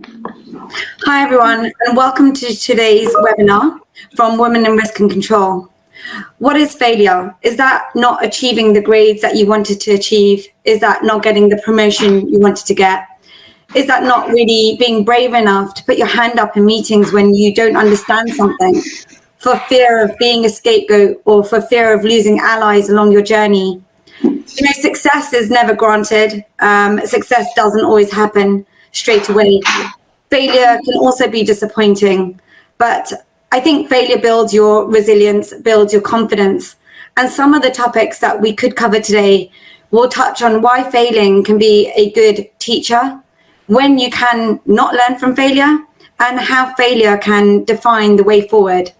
Hi everyone, and welcome to today's webinar from Women in Risk and Control. What is failure? Is that not achieving the grades that you wanted to achieve? Is that not getting the promotion you wanted to get? Is that not really being brave enough to put your hand up in meetings when you don't understand something for fear of being a scapegoat or for fear of losing allies along your journey? You know, success is never granted. Success doesn't always happen straight away. Failure can also be disappointing, but I think failure builds your resilience, builds your confidence. And some of the topics that we could cover today will touch on why failing can be a good teacher, when you can not learn from failure, and how failure can define the way forward.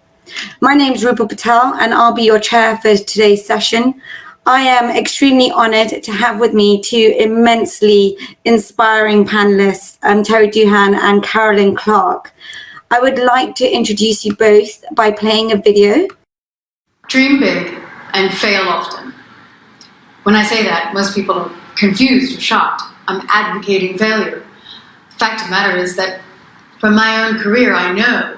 My name is Rupal Patel, and I'll be your chair for today's session. I am extremely honoured to have with me two immensely inspiring panellists, Terri Duhon and Carolyn Clarke. I would like to introduce you both by playing a video. Dream big and fail often. When I say that, most people are confused or shocked. I'm advocating failure. The fact of the matter is that from my own career, I know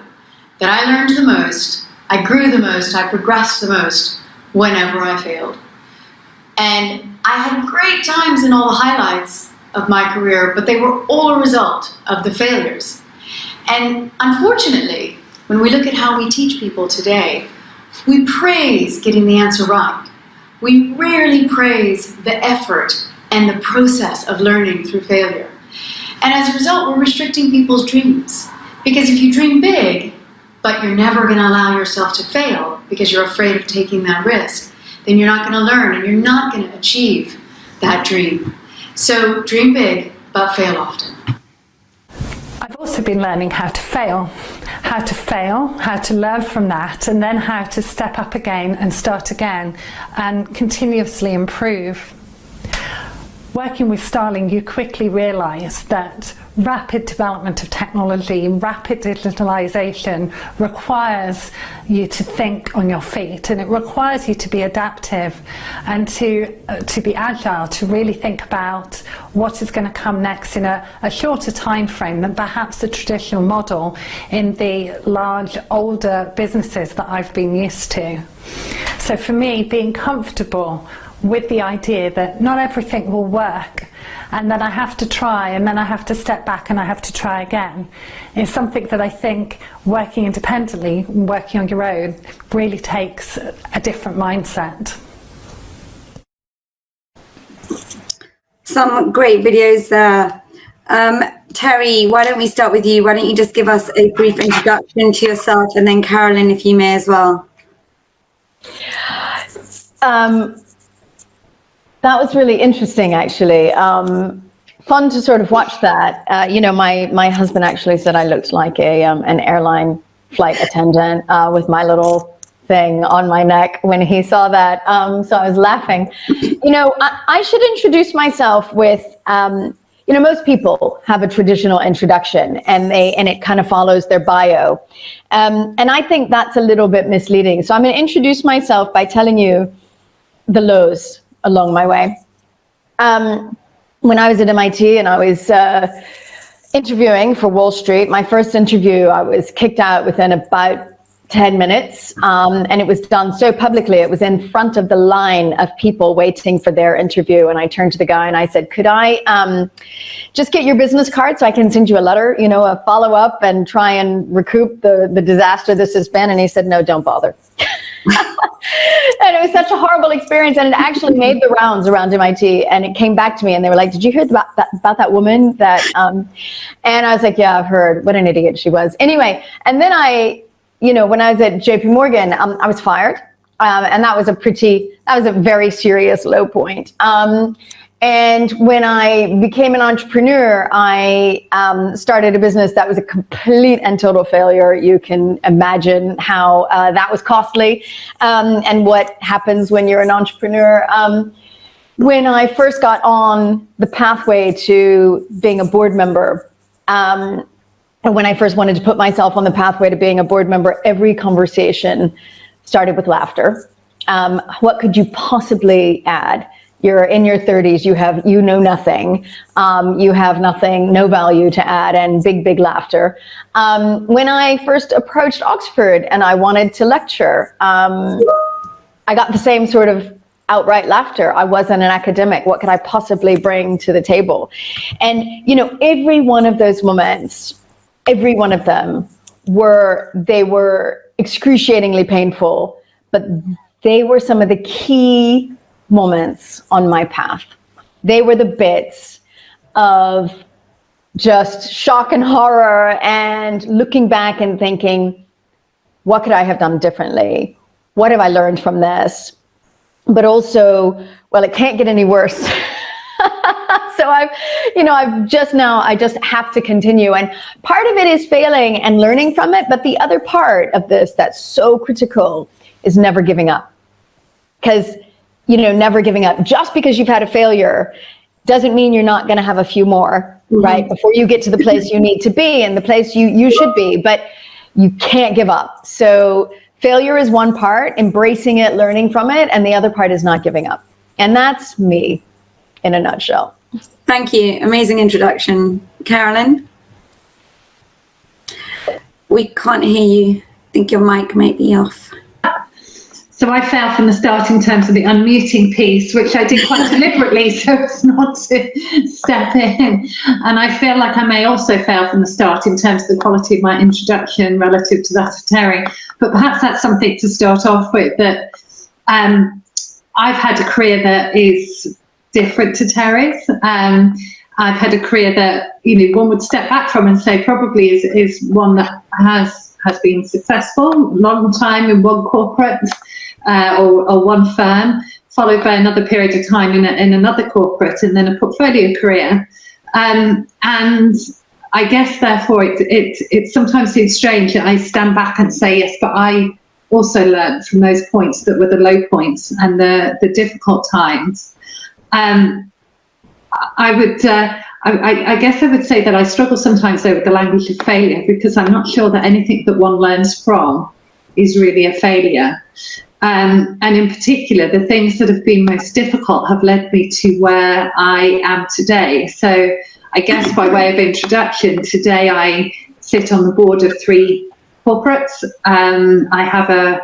that I learned the most, I grew the most, I progressed the most whenever I failed. And I had great times in all the highlights of my career, but they were all a result of the failures. And unfortunately, when we look at how we teach people today, we praise getting the answer right. We rarely praise the effort and the process of learning through failure. And as a result, we're restricting people's dreams. Because if you dream big, but you're never going to allow yourself to fail because you're afraid of taking that risk, then you're not going to learn and you're not going to achieve that dream. So dream big, but fail often. I've also been learning how to fail, how to learn from that, and then how to step up again and start again and continuously improve. Working with Starling, you quickly realise that rapid development of technology, rapid digitalisation requires you to think on your feet, and it requires you to be adaptive and to be agile, to really think about what is going to come next in a shorter time frame than perhaps the traditional model in the large, older businesses that I've been used to. So for me, being comfortable with the idea that not everything will work, and then I have to try, and then I have to step back and I have to try again, is something that I think working independently, working on your own, really takes a different mindset. Some great videos there. Terri, why don't we start with you? Why don't you just give us a brief introduction to yourself, and then Carolyn, if you may as well. That was really interesting, actually. Fun to sort of watch that. You know, my husband actually said I looked like an airline flight attendant with my little thing on my neck when he saw that. So I was laughing. You know, I should introduce myself with, you know, most people have a traditional introduction and it kind of follows their bio. And I think that's a little bit misleading. So I'm going to introduce myself by telling you the lows along my way. When I was at MIT and I was interviewing for Wall Street, my first interview, I was kicked out within about 10 minutes, and it was done so publicly. It was in front of the line of people waiting for their interview, and I turned to the guy and I said, could I just get your business card so I can send you a letter, you know, a follow-up and try and recoup the disaster this has been? And he said, no, don't bother. And it was such a horrible experience, and it actually made the rounds around MIT, and it came back to me and they were like, did you hear about that woman that and I was like, yeah, I've heard. What an idiot she was. Anyway, and then you know, when I was at JP Morgan, I was fired, and that was a very serious low point. And when I became an entrepreneur, I started a business that was a complete and total failure. You can imagine how that was costly, and what happens when you're an entrepreneur. When I first got on the pathway to being a board member, and when I first wanted to put myself on the pathway to being a board member, every conversation started with laughter. What could you possibly add You're in your 30s, you know nothing, you have nothing, no value to add, and big laughter. When I first approached Oxford and I wanted to lecture, I got the same sort of outright laughter. I wasn't an academic. What could I possibly bring to the table? And, every one of those moments, every one of them were excruciatingly painful, but they were some of the key moments on my path. They were the bits of just shock and horror and looking back and thinking, what could I have done differently? What have I learned from this? But also, well, it can't get any worse. So I just have to continue. And part of it is failing and learning from it. But the other part of this that's so critical is never giving up. Because, never giving up. Just because you've had a failure doesn't mean you're not going to have a few more, right? Before you get to the place you need to be and the place you should be. But you can't give up. So failure is one part, embracing it, learning from it, and the other part is not giving up. And that's me in a nutshell. Thank you. Amazing introduction. Carolyn? We can't hear you. I think your mic might be off. So I failed from the start in terms of the unmuting piece, which I did quite deliberately so as not to step in. And I feel like I may also fail from the start in terms of the quality of my introduction relative to that of Terri. But perhaps that's something to start off with, that I've had a career that is different to Terri's. I've had a career that one would step back from and say probably is one that has been successful, long time in one corporate or one firm, followed by another period of time in another corporate, and then a portfolio career. And I guess therefore it sometimes seems strange that I stand back and say yes, but I also learned from those points that were the low points and the difficult times. I guess I would say that I struggle sometimes though with the language of failure, because I'm not sure that anything that one learns from is really a failure. And in particular, the things that have been most difficult have led me to where I am today. So I guess by way of introduction, today I sit on the board of 3 corporates. I have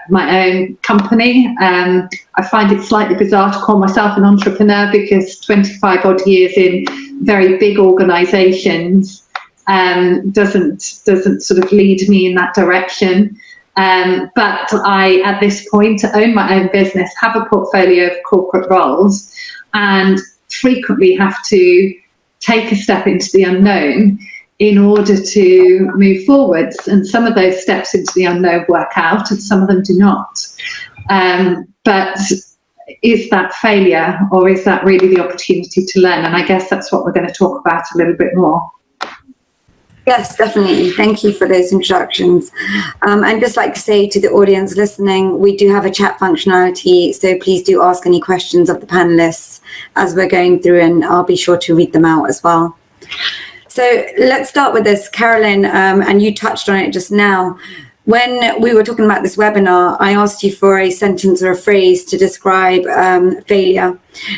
my own company. I find it slightly bizarre to call myself an entrepreneur, because 25 odd years in very big organizations doesn't sort of lead me in that direction. But I, at this point, own my own business, have a portfolio of corporate roles, and frequently have to take a step into the unknown in order to move forwards. And some of those steps into the unknown work out, and some of them do not. But is that failure, or is that really the opportunity to learn? And I guess that's what we're going to talk about a little bit more. Yes, definitely. Thank you for those introductions. I'd just like to say to the audience listening, we do have a chat functionality, so please do ask any questions of the panelists as we're going through, and I'll be sure to read them out as well. So let's start with this, Carolyn, and you touched on it just now. When we were talking about this webinar, I asked you for a sentence or a phrase to describe failure,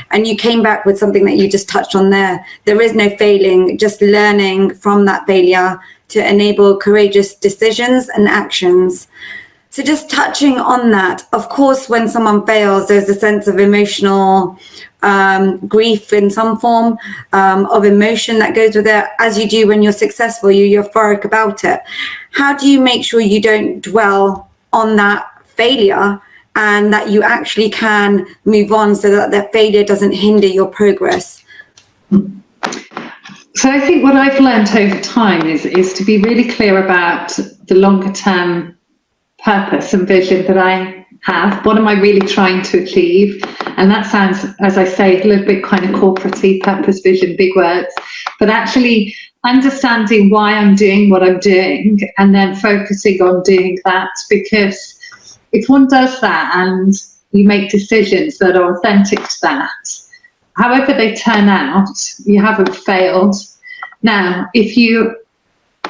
and you came back with something that you just touched on there. There is no failing, just learning from that failure to enable courageous decisions and actions. So just touching on that, of course, when someone fails, there's a sense of emotional grief in some form of emotion that goes with it. As you do when you're successful, you're euphoric about it. How do you make sure you don't dwell on that failure and that you actually can move on so that the failure doesn't hinder your progress? So I think what I've learned over time is to be really clear about the longer term purpose and vision that I have. What am I really trying to achieve? And that sounds, as I say, a little bit kind of corporate-y, purpose, vision, big words, but actually understanding why I'm doing what I'm doing and then focusing on doing that. Because if one does that and you make decisions that are authentic to that, however they turn out, you haven't failed. Now, if you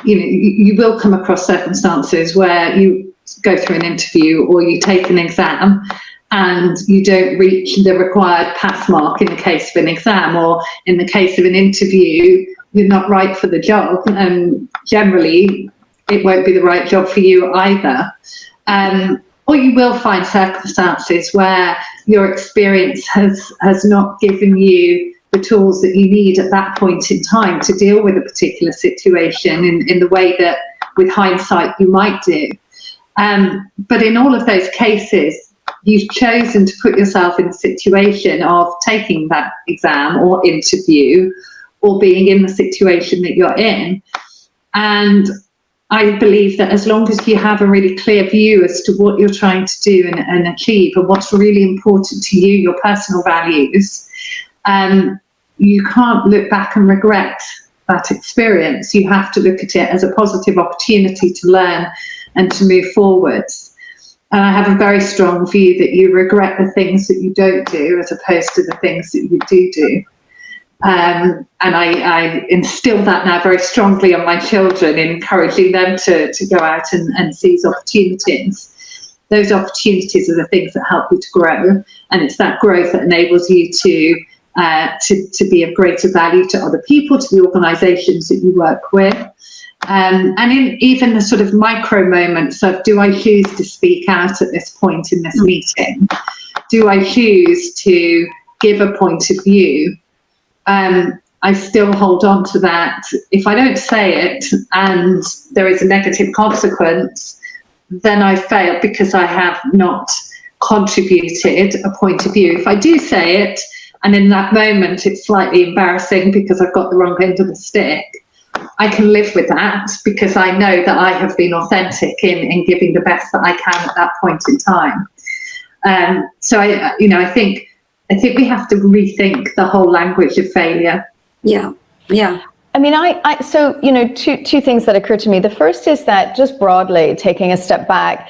will come across circumstances where you go through an interview or you take an exam and you don't reach the required pass mark in the case of an exam, or in the case of an interview, you're not right for the job, and generally it won't be the right job for you either. Or you will find circumstances where your experience has not given you the tools that you need at that point in time to deal with a particular situation in the way that, with hindsight, you might do. But in all of those cases, you've chosen to put yourself in a situation of taking that exam or interview, or being in the situation that you're in. And I believe that as long as you have a really clear view as to what you're trying to do and achieve, and what's really important to you, your personal values, you can't look back and regret that experience. You have to look at it as a positive opportunity to learn and to move forwards. And I have a very strong view that you regret the things that you don't do as opposed to the things that you do. And I instill that now very strongly on my children, encouraging them to go out and seize opportunities. Those opportunities are the things that help you to grow, and it's that growth that enables you to be of greater value to other people, to the organisations that you work with. And in even the sort of micro moments of, do I choose to speak out at this point in this meeting? Do I choose to give a point of view? I still hold on to that. If I don't say it and there is a negative consequence, then I failed because I have not contributed a point of view. If I do say it, and in that moment it's slightly embarrassing because I've got the wrong end of the stick, I can live with that because I know that I have been authentic in giving the best that I can at that point in time. So I think we have to rethink the whole language of failure. Yeah. I mean, so, two things that occur to me. The first is that, just broadly, taking a step back,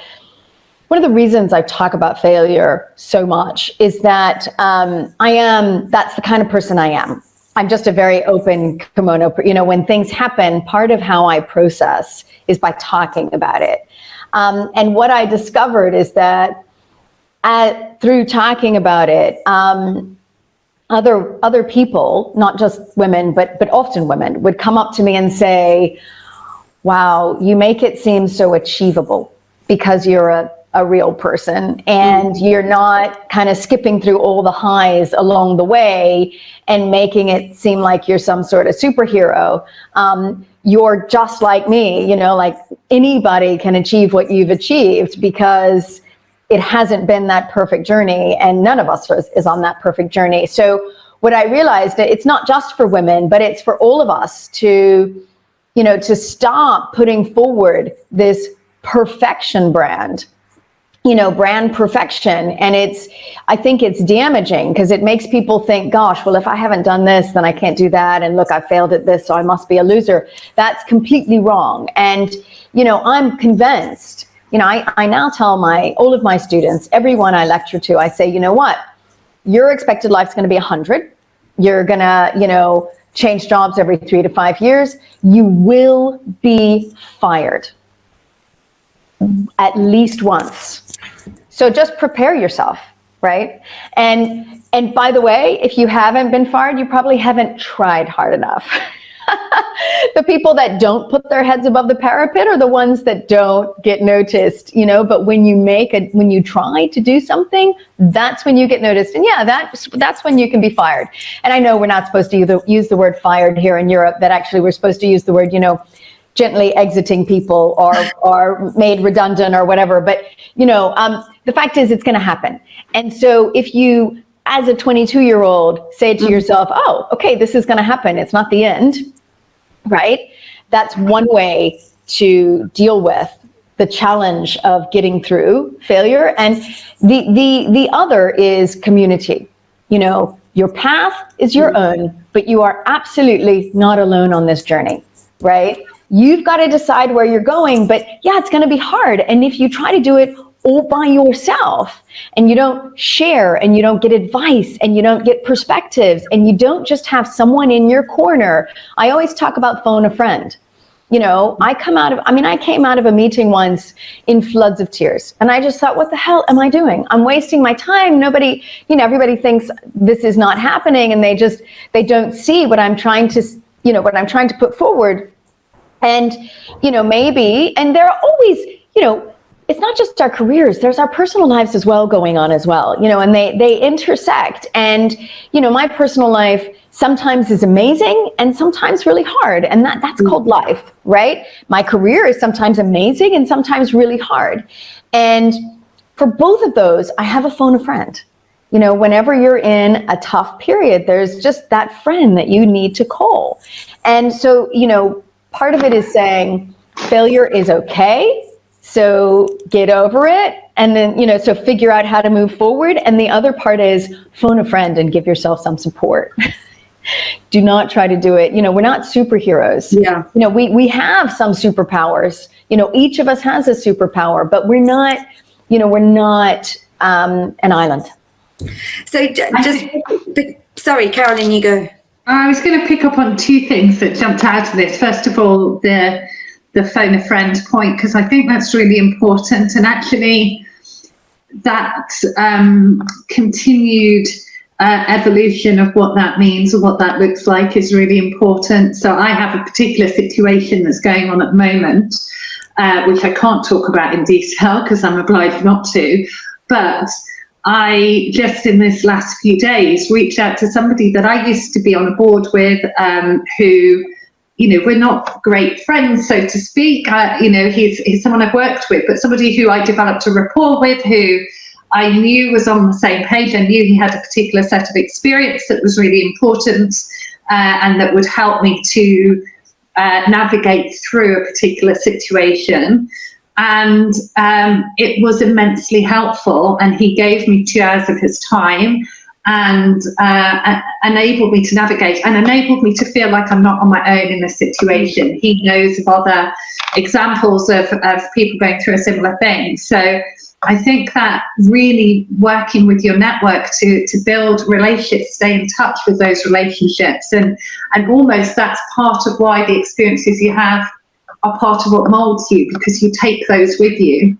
one of the reasons I talk about failure so much is that that's the kind of person I am. I'm just a very open kimono. When things happen, part of how I process is by talking about it. And what I discovered is that through talking about it, other people, not just women, but often women, would come up to me and say, wow, you make it seem so achievable because you're a real person, and you're not kind of skipping through all the highs along the way and making it seem like you're some sort of superhero. You're just like me, like anybody can achieve what you've achieved, because it hasn't been that perfect journey, and none of us is on that perfect journey. So what I realized, it's not just for women, but it's for all of us to stop putting forward this perfection brand, brand perfection. And I think it's damaging, because it makes people think, gosh, well, if I haven't done this, then I can't do that. And look, I failed at this, so I must be a loser. That's completely wrong. And, I'm convinced, I now tell all of my students, everyone I lecture to, I say, you know what, your expected life's going to be 100. You're going to, change jobs every 3 to 5 years. You will be fired at least once. So just prepare yourself, right? And by the way, if you haven't been fired, you probably haven't tried hard enough. The people that don't put their heads above the parapet are the ones that don't get noticed, but when you try to do something, that's when you get noticed. And yeah, that's when you can be fired. And I know we're not supposed to use the word fired here in Europe, that actually we're supposed to use the word, gently exiting people or made redundant or whatever. But, the fact is, it's going to happen. And so if you, as a 22-year-old, say to yourself, oh, okay, this is going to happen, it's not the end, right? That's one way to deal with the challenge of getting through failure. And the other is community. Your path is your own, but you are absolutely not alone on this journey, right? You've got to decide where you're going, but yeah, it's going to be hard. And if you try to do it all by yourself, and you don't share, and you don't get advice, and you don't get perspectives, and you don't just have someone in your corner. I always talk about phone a friend. I came out of a meeting once in floods of tears, and I just thought, what the hell am I doing? I'm wasting my time. Nobody, everybody thinks this is not happening, and they don't see what I'm trying to put forward. And, maybe, and there are always, it's not just our careers, there's our personal lives as well going on as well, and they intersect. And, my personal life sometimes is amazing and sometimes really hard. And that's called life, right? My career is sometimes amazing and sometimes really hard. And for both of those, I have a phone a friend. Whenever you're in a tough period, there's just that friend that you need to call. And so, part of it is saying failure is okay. So get over it. And then, so figure out how to move forward. And the other part is phone a friend and give yourself some support. Do not try to do it. We're not superheroes. Yeah. We have some superpowers. Each of us has a superpower, but we're not an island. So sorry, Carolyn, you go. I was going to pick up on two things that jumped out of this. First of all, the phone a friend point, because I think that's really important. And actually that continued evolution of what that means or what that looks like is really important. So I have a particular situation that's going on at the moment, which I can't talk about in detail because I'm obliged not to, but I just in this last few days reached out to somebody that I used to be on a board with, who, we're not great friends, so to speak. He's someone I've worked with, but somebody who I developed a rapport with, who I knew was on the same page. I knew he had a particular set of experience that was really important, and that would help me to navigate through a particular situation. And it was immensely helpful, and he gave me 2 hours of his time and enabled me to navigate and enabled me to feel like I'm not on my own in this situation. He knows of other examples of people going through a similar thing. So I think that really working with your network to build relationships, stay in touch with those relationships, and almost that's part of why the experiences you have are part of what molds you, because you take those with you.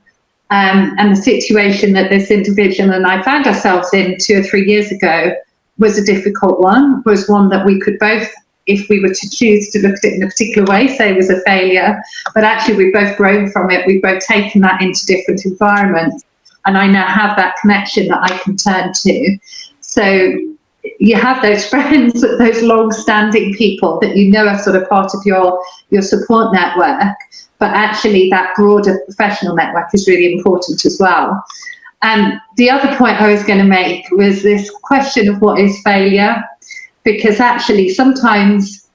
And the situation that this individual and I found ourselves in 2 or 3 years ago was a difficult one, was one that we could both, if we were to choose to look at it in a particular way, say it was a failure, but actually we've both grown from it, we've both taken that into different environments, and I now have that connection that I can turn to. So you have those friends, those long-standing people that are sort of part of your support network, but actually that broader professional network is really important as well. And the other point I was going to make was this question of what is failure, because actually sometimes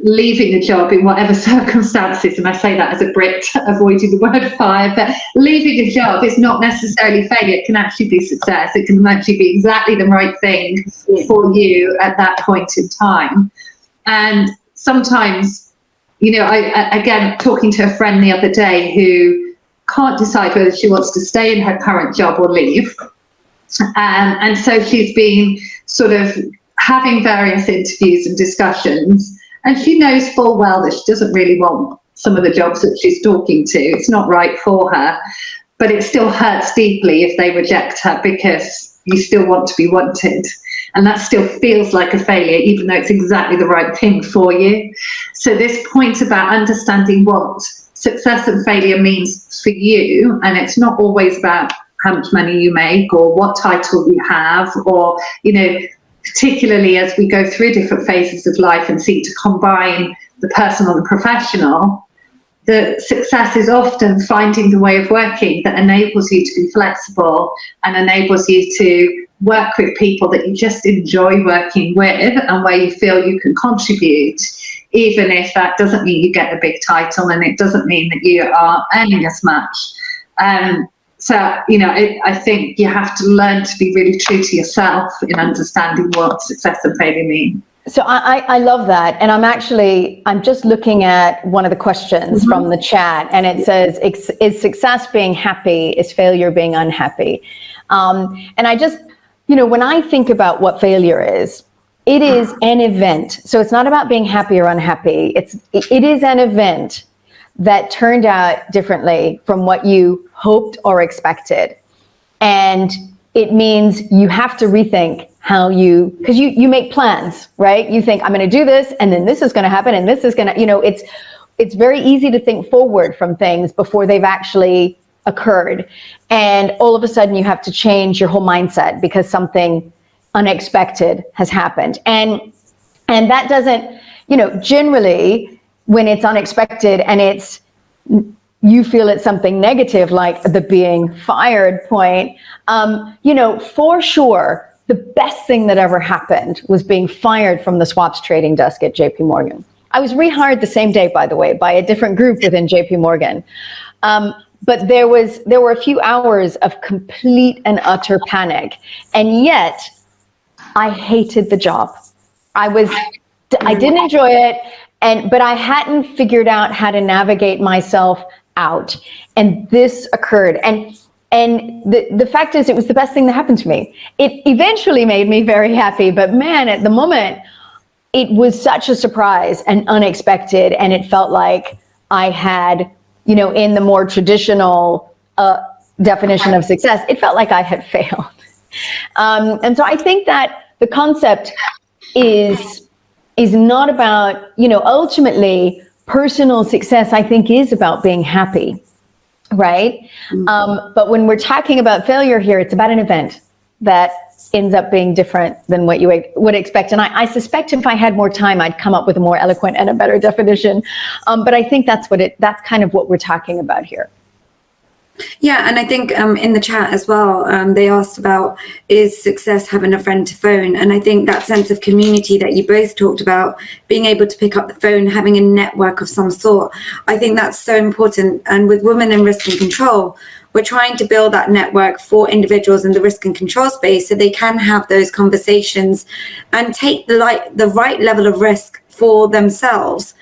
leaving a job in whatever circumstances, and I say that as a Brit, avoiding the word fire, but leaving a job is not necessarily failure. It can actually be success. It can actually be exactly the right thing for you at that point in time. And sometimes, again, talking to a friend the other day who can't decide whether she wants to stay in her current job or leave. And so she's been sort of having various interviews and discussions, and she knows full well that she doesn't really want some of the jobs that she's talking to. It's not right for her, but it still hurts deeply if they reject her, because you still want to be wanted. And that still feels like a failure, even though it's exactly the right thing for you. So this point about understanding what success and failure means for you, and it's not always about how much money you make or what title you have, or, particularly as we go through different phases of life and seek to combine the personal and the professional, the success is often finding the way of working that enables you to be flexible and enables you to work with people that you just enjoy working with and where you feel you can contribute, even if that doesn't mean you get a big title and it doesn't mean that you are earning as much. So, I think you have to learn to be really true to yourself in understanding what success and failure mean. So I love that. And I'm just looking at one of the questions from the chat, and it says, is success being happy? Is failure being unhappy? And I just, when I think about what failure is, it is an event. So it's not about being happy or unhappy. It is an event that turned out differently from what you hoped or expected. And it means you have to rethink how because you make plans, right? You think, I'm going to do this, and then this is going to happen, and this is going to, it's very easy to think forward from things before they've actually occurred. And all of a sudden you have to change your whole mindset because something unexpected has happened. And that doesn't, generally when it's unexpected and you feel it's something negative, like the being fired point, for sure, the best thing that ever happened was being fired from the swaps trading desk at JP Morgan. I was rehired the same day, by the way, by a different group within JP Morgan. But there were a few hours of complete and utter panic. And yet I hated the job. I didn't enjoy it. But I hadn't figured out how to navigate myself out. And this occurred. And the fact is, it was the best thing that happened to me. It eventually made me very happy, but man, at the moment, it was such a surprise and unexpected. And it felt like I had, in the more traditional definition of success, it felt like I had failed. And so I think that the concept is not about, ultimately personal success, I think, is about being happy, right? But when we're talking about failure here, it's about an event that ends up being different than what you would expect. And I suspect if I had more time, I'd come up with a more eloquent and a better definition. But I think that's kind of what we're talking about here. Yeah, and I think in the chat as well, they asked about, is success having a friend to phone? And I think that sense of community that you both talked about, being able to pick up the phone, having a network of some sort, I think that's so important. And with Women in Risk and Control, we're trying to build that network for individuals in the risk and control space so they can have those conversations and take the right level of risk for themselves.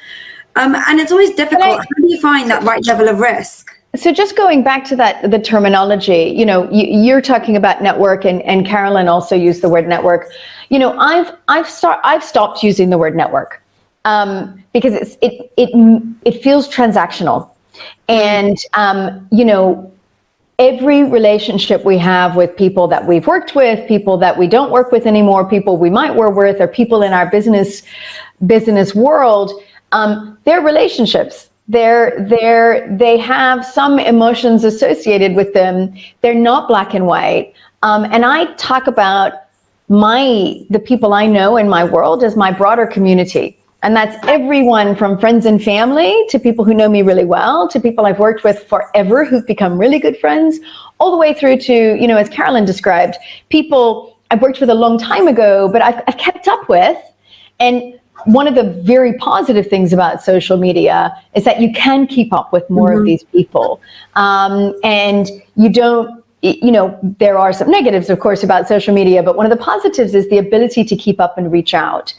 And it's always difficult. How do you find that right level of risk? So just going back to the terminology, you're talking about network, and Carolyn also used the word network. I've stopped using the word network because it feels transactional, and every relationship we have with people that we've worked with, people that we don't work with anymore, people we might work with, or people in our business world, they're relationships. They have some emotions associated with them. They're not black and white. And I talk about the people I know in my world as my broader community. And that's everyone from friends and family to people who know me really well, to people I've worked with forever who've become really good friends, all the way through to, as Carolyn described, people I've worked with a long time ago, but I've kept up with. And one of the very positive things about social media is that you can keep up with more of these people. And you don't, there are some negatives, of course, about social media, but one of the positives is the ability to keep up and reach out.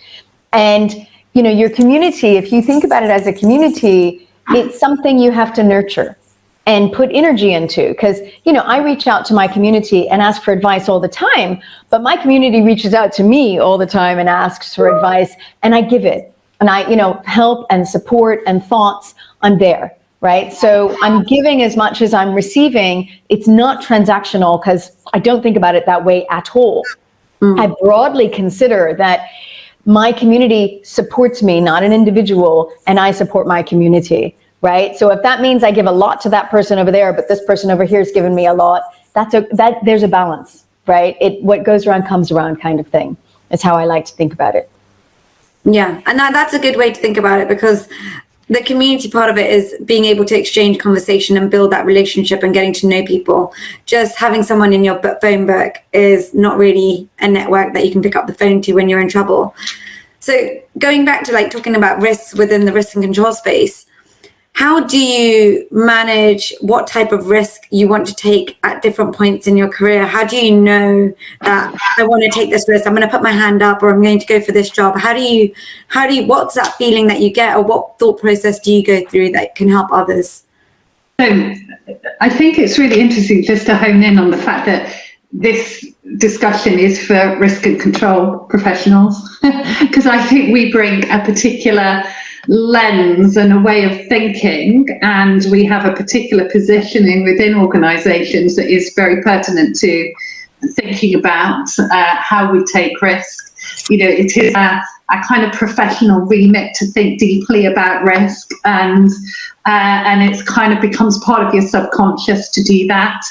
And, your community, if you think about it as a community, it's something you have to nurture and put energy into, because, I reach out to my community and ask for advice all the time, but my community reaches out to me all the time and asks for advice, and I give it. And I, help and support and thoughts, I'm there, right? So I'm giving as much as I'm receiving. It's not transactional, because I don't think about it that way at all. I broadly consider that my community supports me, not an individual, and I support my community. Right. So if that means I give a lot to that person over there, but this person over here has given me a lot, there's a balance, right? What goes around comes around kind of thing is how I like to think about it. Yeah. And that's a good way to think about it, because the community part of it is being able to exchange conversation and build that relationship and getting to know people. Just having someone in your phone book is not really a network that you can pick up the phone to when you're in trouble. So going back to talking about risks within the risk and control space, how do you manage what type of risk you want to take at different points in your career? How do you know that I want to take this risk, I'm going to put my hand up, or I'm going to go for this job? What's that feeling that you get, or what thought process do you go through that can help others? So I think it's really interesting just to hone in on the fact that this discussion is for risk and control professionals, because I think we bring a particular lens and a way of thinking, and we have a particular positioning within organisations that is very pertinent to thinking about how we take risk. You know, it is a kind of professional remit to think deeply about risk, and it's kind of becomes part of your subconscious to do that.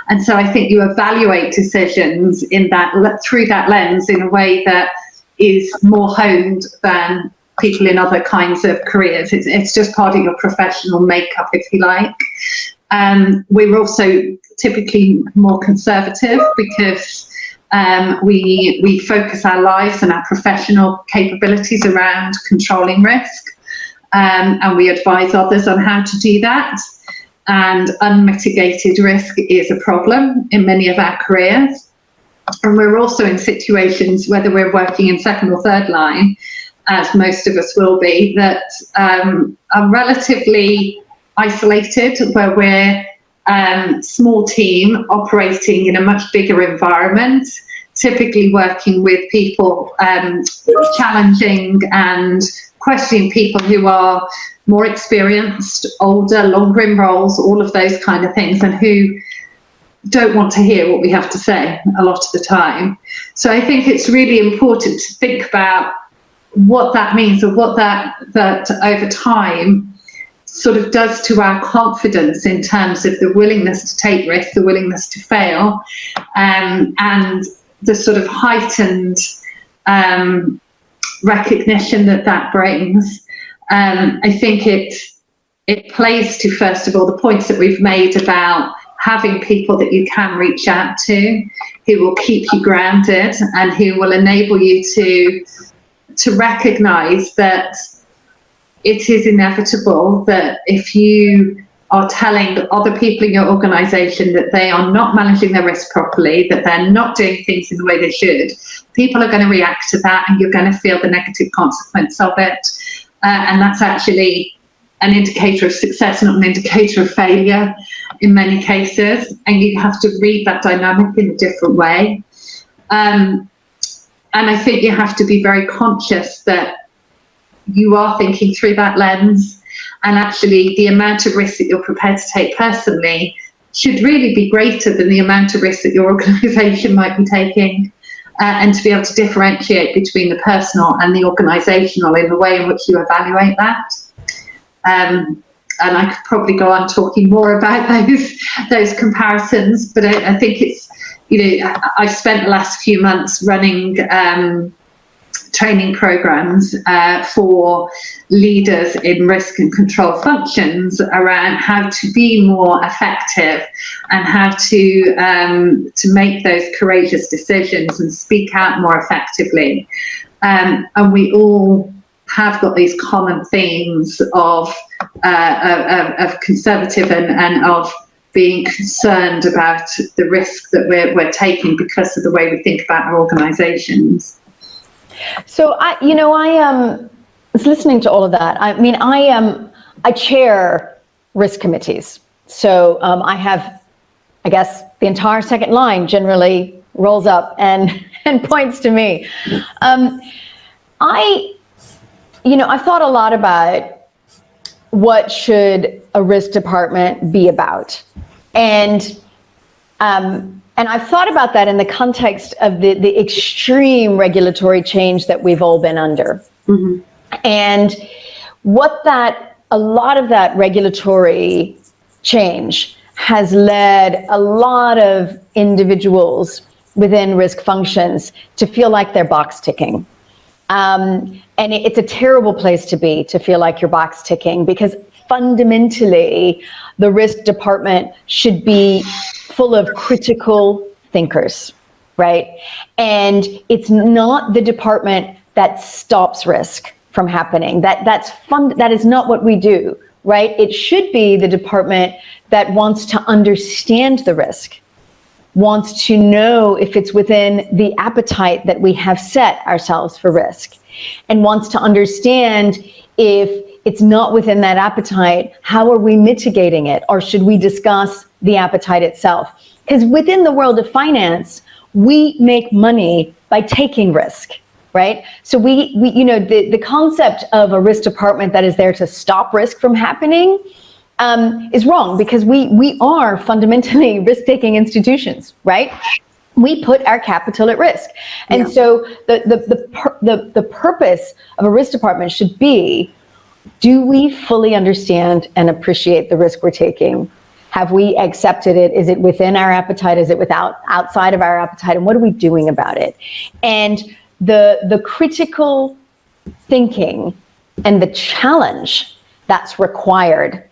And so I think you evaluate decisions in that through that lens in a way that is more honed than people in other kinds of careers. It's just part of your professional makeup, if you like. We're also typically more conservative because we focus our lives and our professional capabilities around controlling risk, and we advise others on how to do that. And unmitigated risk is a problem in many of our careers. And we're also in situations, whether we're working in second or third line, as most of us will be, that are relatively isolated, where we're small team operating in a much bigger environment, typically working with people, challenging and questioning people who are more experienced, older, longer in roles, all of those kind of things, and who don't want to hear what we have to say a lot of the time. So I think it's really important to think about what that means, or what that over time sort of does to our confidence in terms of the willingness to take risks, the willingness to fail, and the sort of heightened recognition that brings. I think it plays to, first of all, the points that we've made about having people that you can reach out to, who will keep you grounded and who will enable you to recognise that it is inevitable that if you are telling other people in your organisation that they are not managing their risk properly, that they're not doing things in the way they should, people are going to react to that, and you're going to feel the negative consequence of it. And that's actually an indicator of success, not an indicator of failure in many cases. And you have to read that dynamic in a different way. And I think you have to be very conscious that you are thinking through that lens, and actually the amount of risk that you're prepared to take personally should really be greater than the amount of risk that your organisation might be taking. And to be able to differentiate between the personal and the organisational in the way in which you evaluate that. And I could probably go on talking more about those comparisons, but I think it's, you know, I've spent the last few months running training programs for leaders in risk and control functions around how to be more effective and how to make those courageous decisions and speak out more effectively. And we all have got these common themes of conservative and of being concerned about the risk that we're taking because of the way we think about our organisations. So I was listening to all of that. I mean, I chair risk committees. So I have, I guess, the entire second line generally rolls up and points to me. I've thought a lot about what should a risk department be about, and I've thought about that in the context of the extreme regulatory change that we've all been under. Mm-hmm. And a lot of that regulatory change has led a lot of individuals within risk functions to feel like they're box ticking. And it's a terrible place to be, to feel like you're box ticking, because fundamentally the risk department should be full of critical thinkers, right? And it's not the department that stops risk from happening. That is not what we do, right? It should be the department that wants to understand the risk, wants to know if it's within the appetite that we have set ourselves for risk, and wants to understand if it's not within that appetite, how are we mitigating it? Or should we discuss the appetite itself? Because within the world of finance, we make money by taking risk, right? So we you know, the concept of a risk department that is there to stop risk from happening is wrong, because we are fundamentally risk-taking institutions, right? We put our capital at risk. And so the purpose of a risk department should be, do we fully understand and appreciate the risk we're taking? Have we accepted it? Is it within our appetite? Is it outside of our appetite? And what are we doing about it? And the critical thinking and the challenge that's required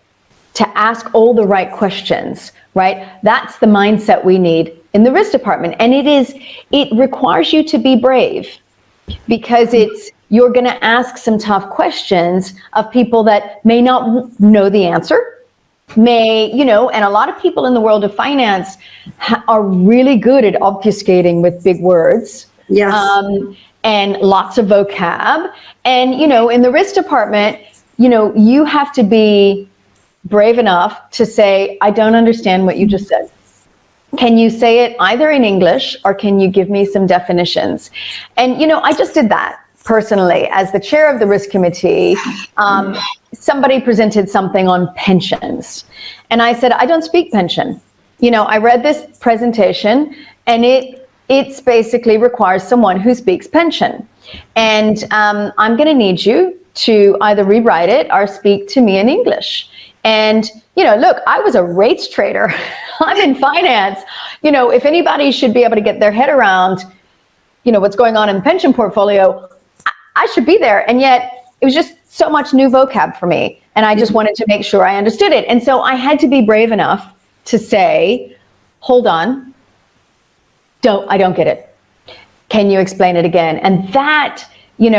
to ask all the right questions, right? That's the mindset we need in the risk department. And it requires you to be brave, because you're going to ask some tough questions of people that may not know the answer, and a lot of people in the world of finance are really good at obfuscating with big words. Yes. And lots of vocab. And, in the risk department, you have to be brave enough to say, I don't understand what you just said. Can you say it either in English, or can you give me some definitions? And, I just did that personally as the chair of the risk committee. Somebody presented something on pensions, and I said, I don't speak pension. I read this presentation, and it basically requires someone who speaks pension. And I'm going to need you to either rewrite it or speak to me in English. And, look, I was a rates trader. I'm in finance. If anybody should be able to get their head around, what's going on in the pension portfolio, I should be there. And yet it was just so much new vocab for me. And I just wanted to make sure I understood it. And so I had to be brave enough to say, hold on, I don't get it. Can you explain it again? And that, and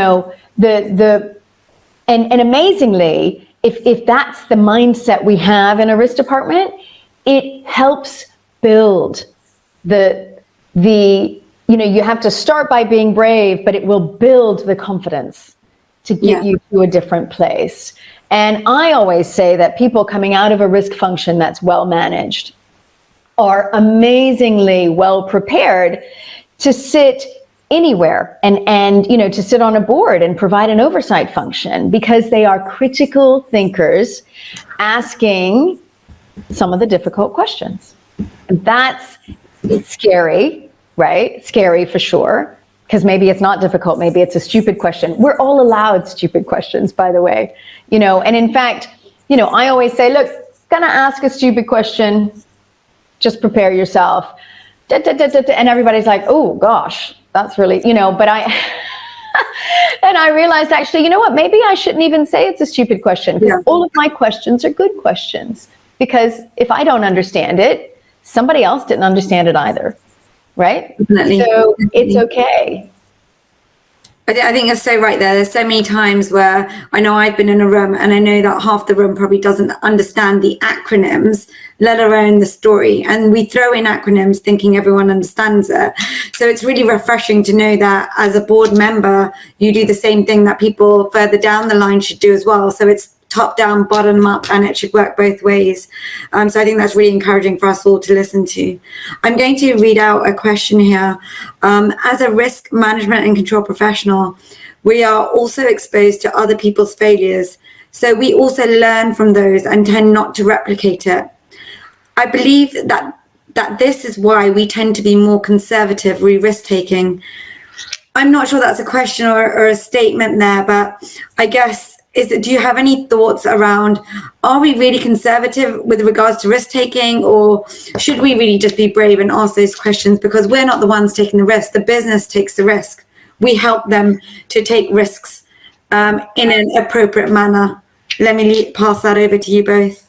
amazingly, if that's the mindset we have in a risk department, it helps build you have to start by being brave, but it will build the confidence to get you to a different place. And I always say that people coming out of a risk function that's well managed are amazingly well prepared to sit anywhere and to sit on a board and provide an oversight function, because they are critical thinkers asking some of the difficult questions. And that's scary, right? Scary for sure, because maybe it's not difficult, maybe it's a stupid question. We're all allowed stupid questions, by the way, and in fact, I always say, look, gonna ask a stupid question, just prepare yourself. And everybody's like, oh gosh, that's really, but and I realized, actually, maybe I shouldn't even say it's a stupid question, because all of my questions are good questions, because if I don't understand it, somebody else didn't understand it either, right? Definitely. So it's okay. I think you're so right there. There's so many times where I know I've been in a room and I know that half the room probably doesn't understand the acronyms, let alone the story. And we throw in acronyms thinking everyone understands it. So it's really refreshing to know that as a board member, you do the same thing that people further down the line should do as well. So it's top down, bottom up, and it should work both ways. So I think that's really encouraging for us all to listen to. I'm going to read out a question here. As a risk management and control professional, we are also exposed to other people's failures. So we also learn from those and tend not to replicate it. I believe that this is why we tend to be more conservative, risk taking. I'm not sure that's a question or a statement there, but I guess, do you have any thoughts around, are we really conservative with regards to risk taking, or should we really just be brave and ask those questions? Because we're not the ones taking the risk, the business takes the risk. We help them to take risks in an appropriate manner. Let me pass that over to you both.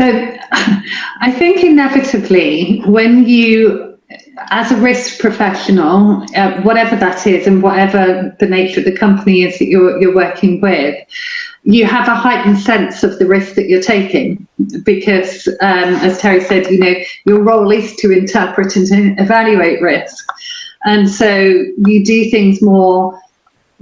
So I think inevitably, when you, as a risk professional, whatever that is and whatever the nature of the company is that you're working with, you have a heightened sense of the risk that you're taking, because as Terri said, your role is to interpret and to evaluate risk. And so you do things more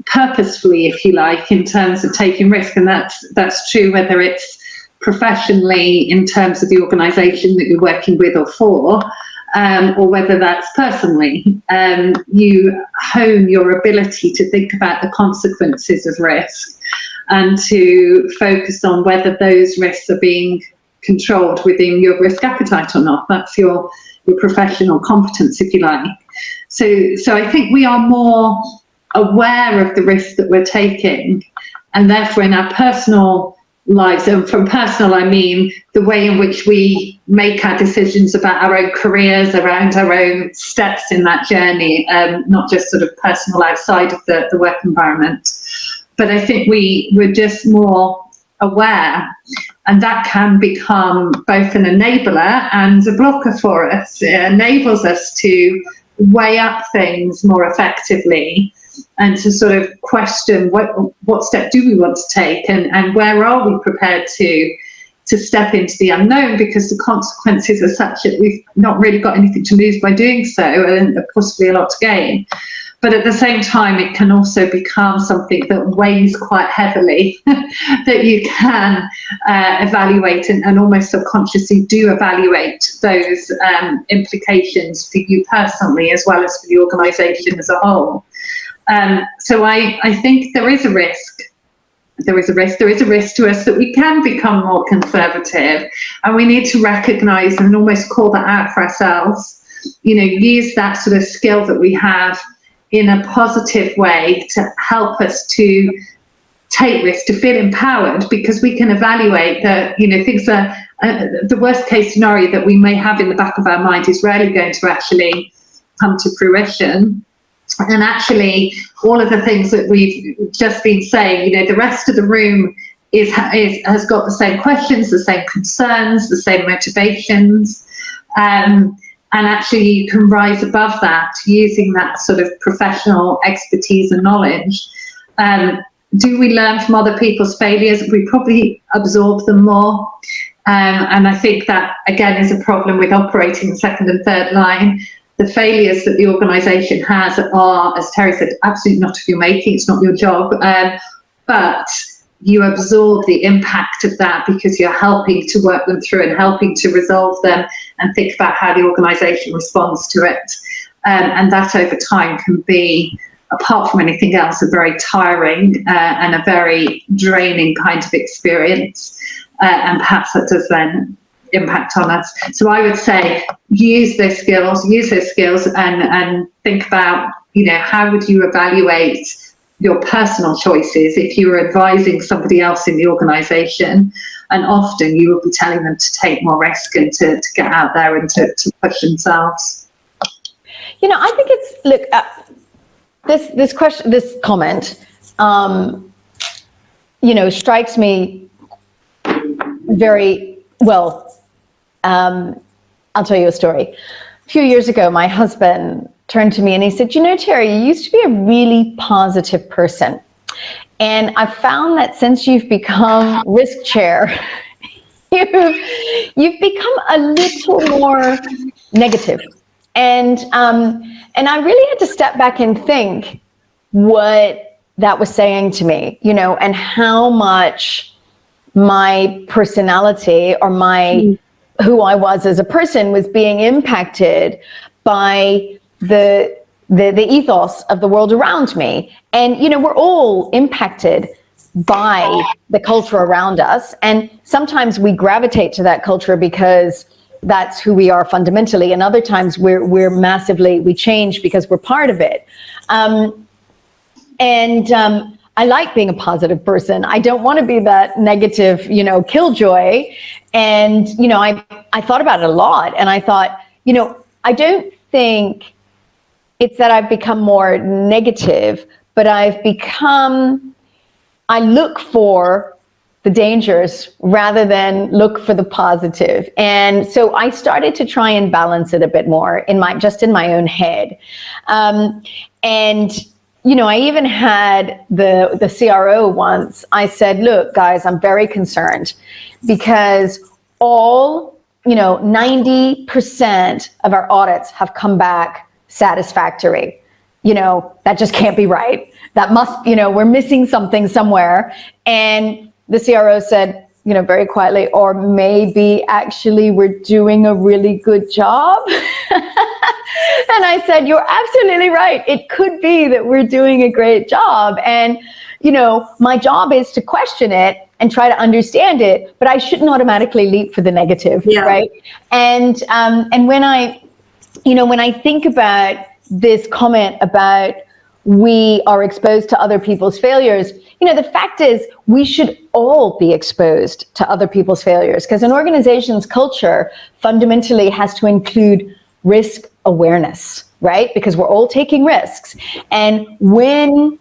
purposefully, if you like, in terms of taking risk. And that's true whether it's professionally in terms of the organisation that you're working with or for, or whether that's personally, you hone your ability to think about the consequences of risk and to focus on whether those risks are being controlled within your risk appetite or not. That's your professional competence, if you like. So I think we are more aware of the risks that we're taking, and therefore in our personal lives, and from personal I mean the way in which we make our decisions about our own careers, around our own steps in that journey, not just sort of personal outside of the work environment. But I think we're just more aware, and that can become both an enabler and a blocker for us. It enables us to weigh up things more effectively and to sort of question what step do we want to take, and where are we prepared to step into the unknown, because the consequences are such that we've not really got anything to lose by doing so, and possibly a lot to gain. But at the same time, it can also become something that weighs quite heavily, that you can evaluate and almost subconsciously do evaluate those implications for you personally, as well as for the organisation as a whole. So I think there is a risk. There is a risk to us that we can become more conservative, and we need to recognise and almost call that out for ourselves. Use that sort of skill that we have in a positive way to help us to take risks, to feel empowered, because we can evaluate that, things are, the worst case scenario that we may have in the back of our mind is rarely going to actually come to fruition. And actually, all of the things that we've just been saying, the rest of the room has got the same questions, the same concerns, the same motivations. And actually you can rise above that using that sort of professional expertise and knowledge. Do we learn from other people's failures? We probably absorb them more. And I think that, again, is a problem with operating the second and third line. The failures that the organisation has are, as Terri said, absolutely not of your making. It's not your job. But you absorb the impact of that because you're helping to work them through and helping to resolve them and think about how the organisation responds to it. And that over time can be, apart from anything else, a very tiring and a very draining kind of experience. And perhaps that does then impact on us. So I would say use those skills and think about, how would you evaluate your personal choices if you were advising somebody else in the organisation, and often you will be telling them to take more risk and to get out there and to push themselves. I think it's, look, this comment, strikes me very well. I'll tell you a story. A few years ago, my husband turned to me and he said, Terri, you used to be a really positive person. And I found that since you've become risk chair, you've become a little more negative. And I really had to step back and think what that was saying to me, and how much my personality or who I was as a person was being impacted by the ethos of the world around me. And, we're all impacted by the culture around us. And sometimes we gravitate to that culture because that's who we are fundamentally. And other times we change because we're part of it. I like being a positive person. I don't want to be that negative, killjoy. And, I thought about it a lot, and I thought, I don't think it's that I've become more negative, but I look for the dangers rather than look for the positive. And so I started to try and balance it a bit more in my own head. I even had the CRO once. I said, look, guys, I'm very concerned because 90% of our audits have come back satisfactory. That just can't be right. That must, we're missing something somewhere. And the CRO said, very quietly, or maybe actually we're doing a really good job. And I said, you're absolutely right. It could be that we're doing a great job. And, my job is to question it and try to understand it, but I shouldn't automatically leap for the negative, right? And when I think about this comment about we are exposed to other people's failures, the fact is we should all be exposed to other people's failures, because an organization's culture fundamentally has to include risk awareness, right? Because we're all taking risks. And when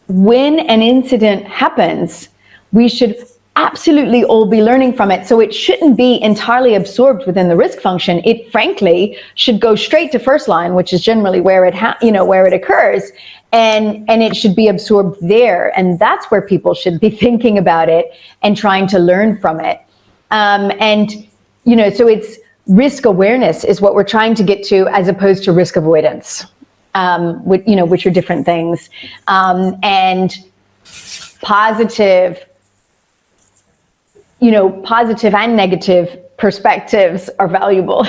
an incident happens, we should absolutely all be learning from it. So it shouldn't be entirely absorbed within the risk function. It frankly should go straight to first line, which is generally where it where it occurs, and it should be absorbed there. And that's where people should be thinking about it and trying to learn from it. So it's risk awareness is what we're trying to get to, as opposed to risk avoidance, which are different things. And positive and negative perspectives are valuable.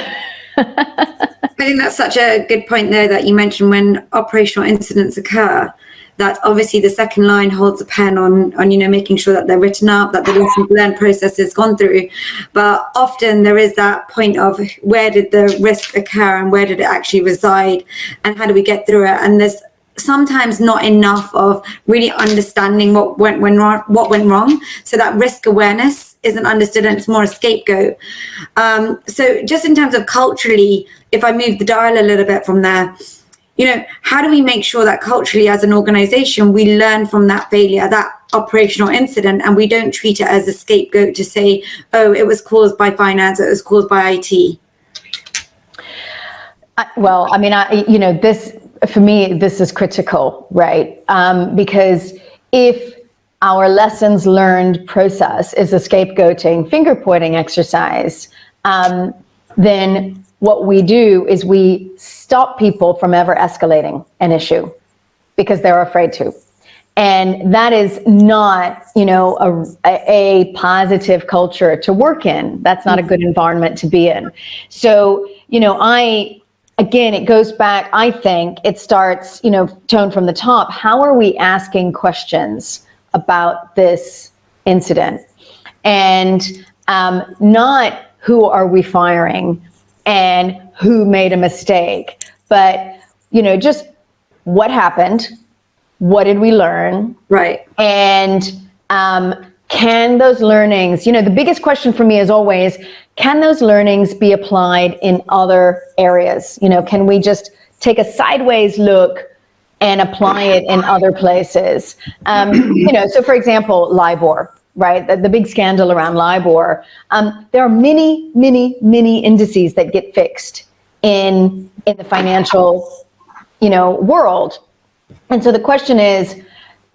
I think that's such a good point there that you mentioned when operational incidents occur, that obviously the second line holds a pen on making sure that they're written up, that the lessons learned process has gone through. But often there is that point of where did the risk occur and where did it actually reside and how do we get through it? And there's sometimes not enough of really understanding what went wrong. So that risk awareness isn't understood and it's more a scapegoat. So just in terms of culturally, if I move the dial a little bit from there, how do we make sure that culturally as an organization, we learn from that failure, that operational incident, and we don't treat it as a scapegoat to say, oh, it was caused by finance, it was caused by IT? For me, this is critical, right? Because if our lessons learned process is a scapegoating, finger pointing exercise, then what we do is we stop people from ever escalating an issue because they're afraid to. And that is not, a positive culture to work in. That's not a good environment to be in. So, again, it goes back, I think it starts, tone from the top. How are we asking questions about this incident? And not who are we firing and who made a mistake, but, just what happened? What did we learn? Right. And can those learnings, the biggest question for me is always, can those learnings be applied in other areas? Can we just take a sideways look and apply it in other places? So for example, LIBOR, right? The big scandal around LIBOR. There are many, many, many indices that get fixed in the financial, world. And so the question is,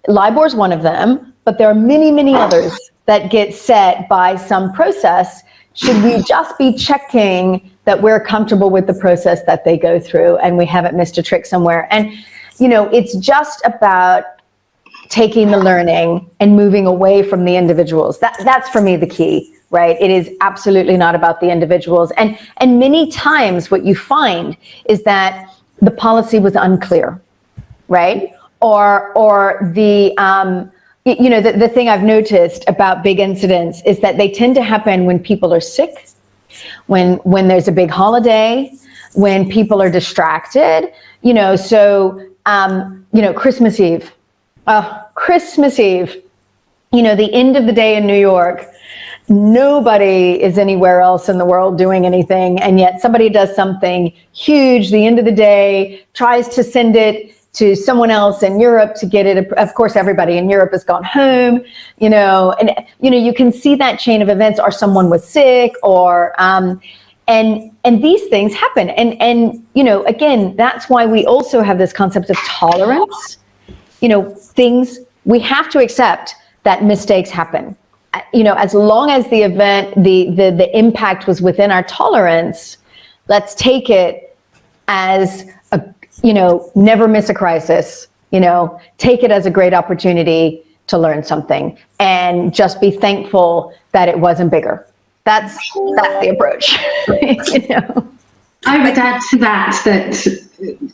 LIBOR is one of them, but there are many, many others that get set by some process. Should we just be checking that we're comfortable with the process that they go through and we haven't missed a trick somewhere? And, it's just about taking the learning and moving away from the individuals. That's for me the key, right? It is absolutely not about the individuals. And many times what you find is that the policy was unclear, right? Or the the thing I've noticed about big incidents is that they tend to happen when people are sick, when there's a big holiday, when people are distracted, Christmas Eve. Christmas Eve, the end of the day in New York, nobody is anywhere else in the world doing anything, and yet somebody does something huge the end of the day, tries to send it to someone else in Europe to get it. Of course, everybody in Europe has gone home, and you can see that chain of events, or someone was sick, or and these things happen. And again, that's why we also have this concept of tolerance. Things, we have to accept that mistakes happen. As long as the event, the impact was within our tolerance, let's take it as never miss a crisis, take it as a great opportunity to learn something and just be thankful that it wasn't bigger. That's the approach. You know? I would add to that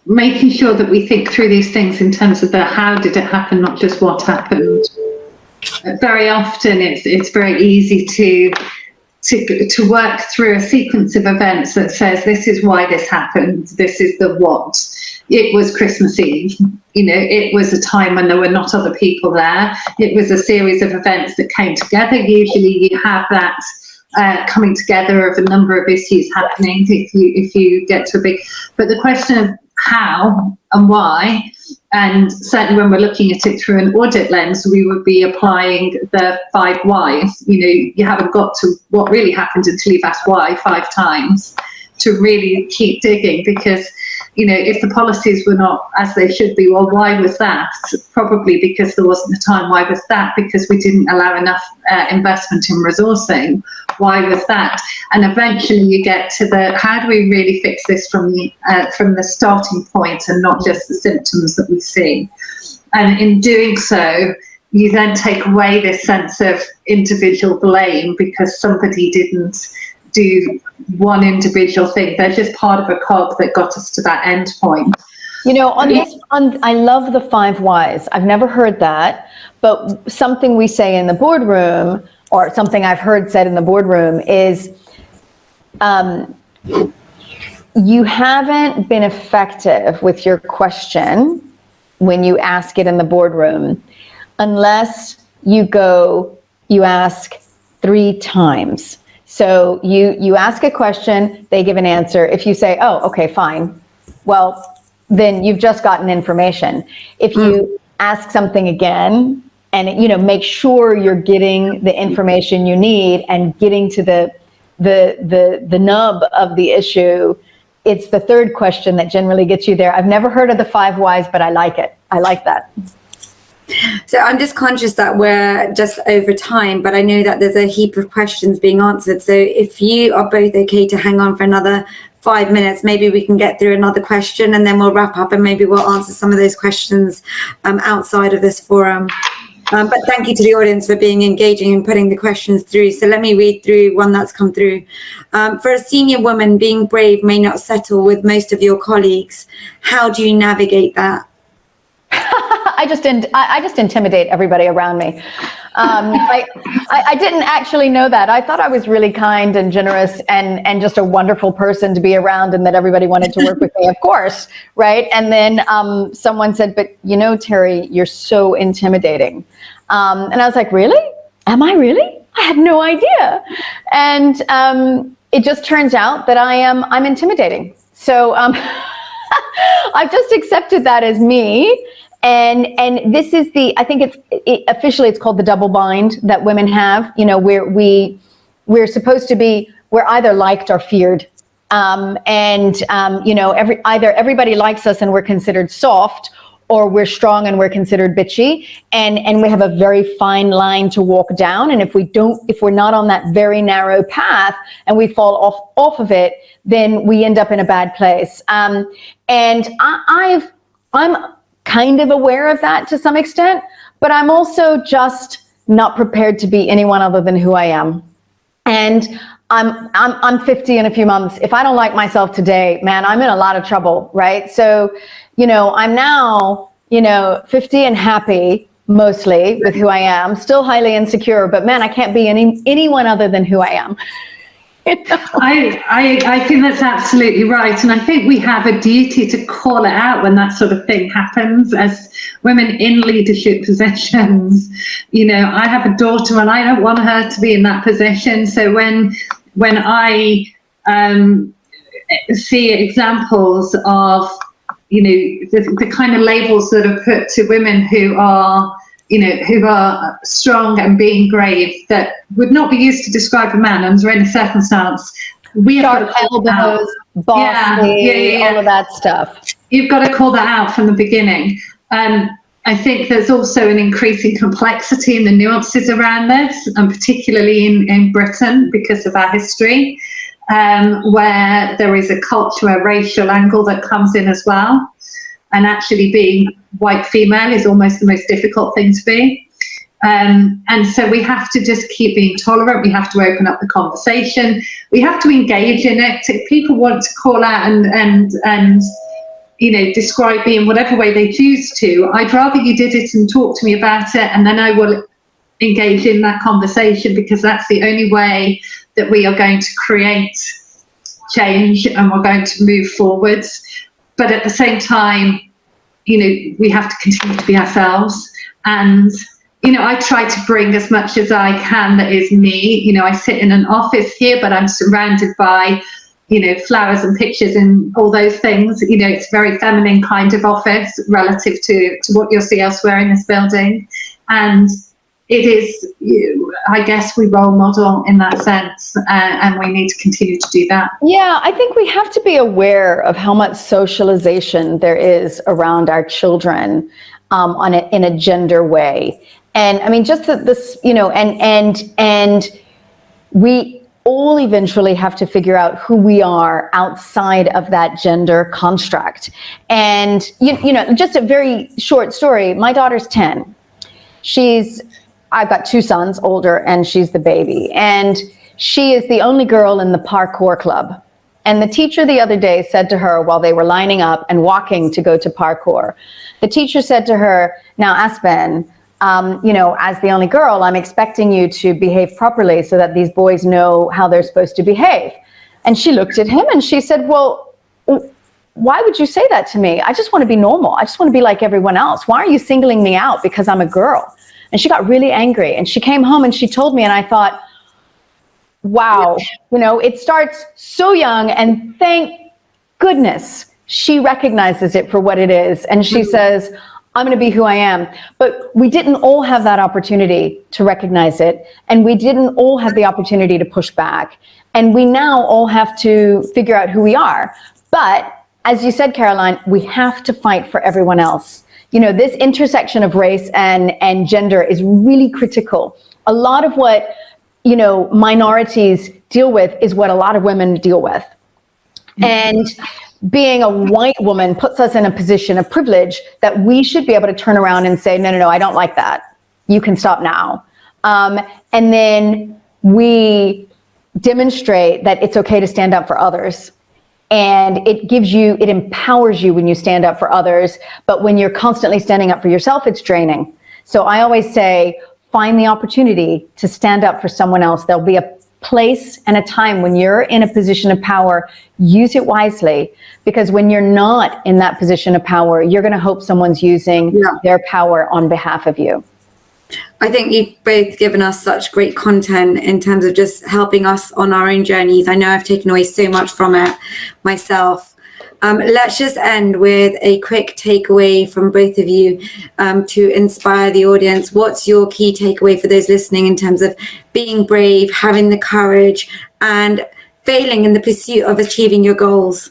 making sure that we think through these things in terms of the how did it happen, not just what happened. Very often it's very easy to work through a sequence of events that says this is why this happened, this is the what. It was Christmas Eve, you know, it was a time when there were not other people there. It was a series of events that came together. Usually you have that coming together of a number of issues happening if you get to a big, but the question of how and why, and certainly when we're looking at it through an audit lens, we would be applying the 5 whys. You know, you haven't got to what really happened until you've asked why 5 times to really keep digging, because, you know, if the policies were not as they should be, well, why was that? Probably because there wasn't a time. Why was that? Because we didn't allow enough investment in resourcing. Why was that? And eventually you get to the, how do we really fix this from the starting point and not just the symptoms that we see? And in doing so, you then take away this sense of individual blame because somebody didn't do one individual thing. They're just part of a cog that got us to that end point. You know, I love the 5 whys. I've never heard that, but something we say in the boardroom, or something I've heard said in the boardroom, is you haven't been effective with your question when you ask it in the boardroom unless you ask 3 times. So you ask a question, they give an answer. If you say, oh, okay, fine, well, then you've just gotten information. If you ask something again, and, you know, make sure you're getting the information you need and getting to the nub of the issue, it's the 3rd question that generally gets you there. I've never heard of the 5 whys, but I like it. I like that. So I'm just conscious that we're just over time, but I know that there's a heap of questions being answered. So if you are both okay to hang on for another 5 minutes, maybe we can get through another question and then we'll wrap up and maybe we'll answer some of those questions outside of this forum. But thank you to the audience for being engaging and putting the questions through. So let me read through one that's come through. For a senior woman, being brave may not settle with most of your colleagues. How do you navigate that? I just intimidate everybody around me. I didn't actually know that. I thought I was really kind and generous and just a wonderful person to be around, and that everybody wanted to work with me, of course, right? And then someone said, but you know, Terri, you're so intimidating. And I was like, really? Am I really? I had no idea. And it just turns out that I'm intimidating. So I've just accepted that as me. And this is I think officially it's called the double bind that women have, you know, where we're supposed to be, we're either liked or feared. You know, either everybody likes us and we're considered soft, or we're strong and we're considered bitchy. And we have a very fine line to walk down. And if we're not on that very narrow path and we fall off of it, then we end up in a bad place. And I'm kind of aware of that to some extent, but I'm also just not prepared to be anyone other than who I am. And I'm 50 in a few months. If I don't like myself today, man, I'm in a lot of trouble, right? So, you know, I'm now, you know, 50 and happy mostly with who I am, still highly insecure, but man, I can't be anyone other than who I am. You know? I think that's absolutely right. And I think we have a duty to call it out when that sort of thing happens as women in leadership positions. You know, I have a daughter and I don't want her to be in that position. So when I see examples of, you know, the kind of labels that are put to women who are, you know, who are strong and being brave, that would not be used to describe a man under any circumstance. We have got to call that out. Bossy, all of that stuff. You've got to call that out from the beginning. I think there's also an increasing complexity in the nuances around this, and particularly in Britain because of our history, where there is a cultural, racial angle that comes in as well. And actually being white female is almost the most difficult thing to be. And so we have to just keep being tolerant. We have to open up the conversation. We have to engage in it. If people want to call out and describe me in whatever way they choose to, I'd rather you did it and talk to me about it, and then I will engage in that conversation, because that's the only way that we are going to create change and we're going to move forwards. But at the same time, we have to continue to be ourselves. And I try to bring as much as I can that is me. I sit in an office here, but I'm surrounded by, flowers and pictures and all those things. It's a very feminine kind of office relative to what you'll see elsewhere in this building. And it is, I guess, we role model in that sense, and we need to continue to do that. Yeah, I think we have to be aware of how much socialization there is around our children in a gender way. And I mean, just this, and we all eventually have to figure out who we are outside of that gender construct. And, just a very short story. My daughter's 10. I've got two sons, older, and she's the baby. And she is the only girl in the parkour club. And the teacher the other day said to her, while they were lining up and walking to go to parkour, the teacher said to her, "Now, Aspen, as the only girl, I'm expecting you to behave properly so that these boys know how they're supposed to behave." And she looked at him and she said, "Well, why would you say that to me? I just want to be normal. I just want to be like everyone else. Why are you singling me out because I'm a girl?" And she got really angry, and she came home and she told me, and I thought, wow, it starts so young, and thank goodness she recognizes it for what it is. And she says, "I'm going to be who I am." But we didn't all have that opportunity to recognize it, and we didn't all have the opportunity to push back. And we now all have to figure out who we are. But as you said, Caroline, we have to fight for everyone else. This intersection of race and gender is really critical. A lot of what, minorities deal with is what a lot of women deal with. And being a white woman puts us in a position of privilege that we should be able to turn around and say, no, I don't like that. You can stop now. And then we demonstrate that it's okay to stand up for others. And it empowers you when you stand up for others. But when you're constantly standing up for yourself, it's draining. So I always say, find the opportunity to stand up for someone else. There'll be a place and a time when you're in a position of power. Use it wisely, because when you're not in that position of power, you're going to hope someone's using their power on behalf of you. I think you've both given us such great content in terms of just helping us on our own journeys. I know I've taken away so much from it myself. Let's just end with a quick takeaway from both of you to inspire the audience. What's your key takeaway for those listening in terms of being brave, having the courage, and failing in the pursuit of achieving your goals?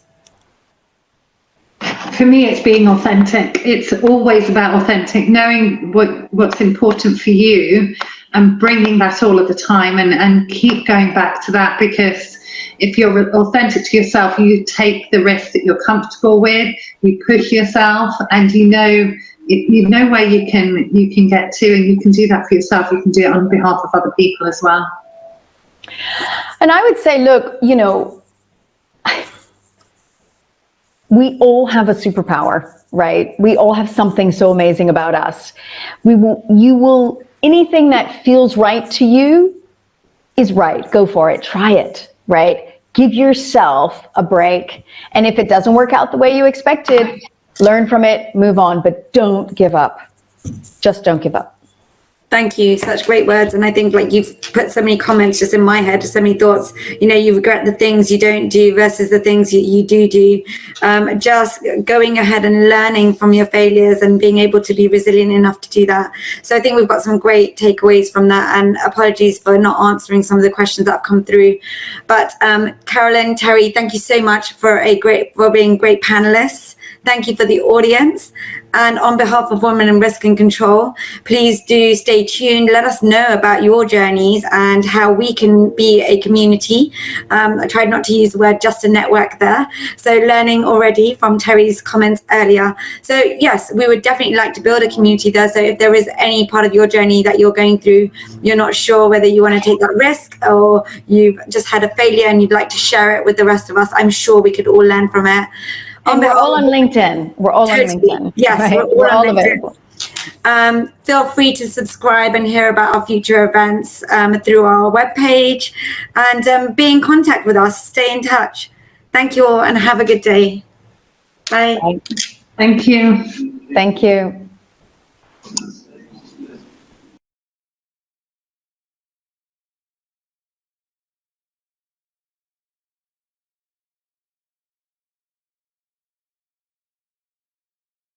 For me, it's being authentic. It's always about authentic, knowing what's important for you and bringing that all of the time, and keep going back to that, because if you're authentic to yourself, you take the risk that you're comfortable with, you push yourself, and you know where you can get to, and you can do that for yourself. You can do it on behalf of other people as well. And I would say, look, we all have a superpower, right? We all have something so amazing about us. Anything that feels right to you is right. Go for it. Try it, right? Give yourself a break. And if it doesn't work out the way you expected, learn from it, move on, but don't give up. Just don't give up. Thank you. Such great words. And I think you've put so many comments just in my head, so many thoughts. You regret the things you don't do versus the things you do. Just going ahead and learning from your failures and being able to be resilient enough to do that. So I think we've got some great takeaways from that, and apologies for not answering some of the questions that have come through. But Carolyn, Terri, thank you so much for being great panelists. Thank you for the audience. And on behalf of Women in Risk and Control, please do stay tuned. Let us know about your journeys and how we can be a community. I tried not to use the word just a network there. So learning already from Terri's comments earlier. So yes, we would definitely like to build a community there. So if there is any part of your journey that you're going through, you're not sure whether you want to take that risk, or you've just had a failure and you'd like to share it with the rest of us, I'm sure we could all learn from it. And we're all on LinkedIn. We're all on LinkedIn. Yes, right? we're all available. Feel free to subscribe and hear about our future events through our webpage, and be in contact with us. Stay in touch. Thank you all and have a good day. Bye. Thank you. Thank you.